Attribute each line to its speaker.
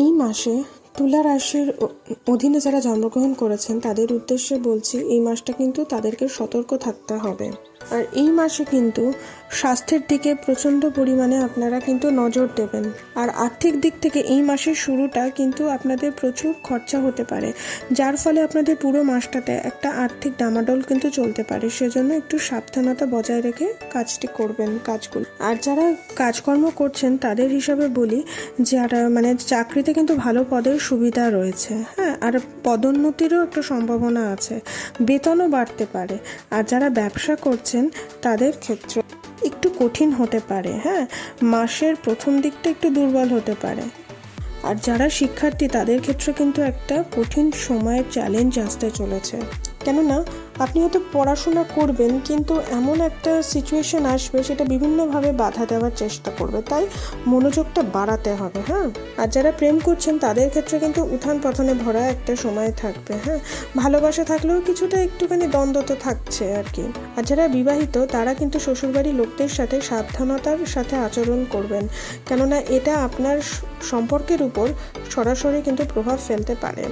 Speaker 1: এই মাসে তুলা রাশির অধীনে যারা জন্মগ্রহণ করেছেন তাদের উদ্দেশ্যে বলছি, এই মাসটা কিন্তু তাদেরকে সতর্ক থাকতে হবে। আর এই মাসে কিন্তু স্বাস্থ্যের দিকে প্রচণ্ড পরিমাণে আপনারা কিন্তু নজর দেবেন। আর আর্থিক দিক থেকে এই মাসের শুরুটা কিন্তু আপনাদের প্রচুর খরচা হতে পারে, যার ফলে আপনাদের পুরো মাসটাতে একটা আর্থিক ডামাডোল কিন্তু চলতে পারে। সেজন্য একটু সাবধানতা বজায় রেখে কাজটি করবেন, কাজগুলো। আর যারা কাজকর্ম করছেন তাদের হিসাবে বলি, যারা চাকরিতে কিন্তু ভালো পদের সুবিধা রয়েছে, হ্যাঁ, আর পদোন্নতিরও একটা সম্ভাবনা আছে, বেতনও বাড়তে পারে। আর যারা ব্যবসা করছেন তাদের ক্ষেত্রে একটু কঠিন হতে পারে, হ্যাঁ, মাসের প্রথম দিকটা একটু দুর্বল হতে পারে। আর যারা শিক্ষার্থী তাদের ক্ষেত্রে কিন্তু একটা কঠিন সময়ের চ্যালেঞ্জ আসতে চলেছে, কেননা আপনি হয়তো পড়াশোনা করবেন কিন্তু এমন একটা সিচুয়েশন আসবে সেটা বিভিন্নভাবে বাধা দেওয়ার চেষ্টা করবে, তাই মনোযোগটা বাড়াতে হবে, হ্যাঁ। আর যারা প্রেম করছেন তাদের ক্ষেত্রে কিন্তু উত্থান পতনে ভরা একটা সময় থাকবে, হ্যাঁ। ভালোবাসা থাকলেও কিছুটা একটুখানি দ্বন্দ্ব তো থাকছে আর কি। আর যারা বিবাহিত তারা কিন্তু শ্বশুরবাড়ির লোকদের সাথে সাবধানতার সাথে আচরণ করবেন, কেননা এটা আপনার সম্পর্কের উপর সরাসরি কিন্তু প্রভাব ফেলতে পারে।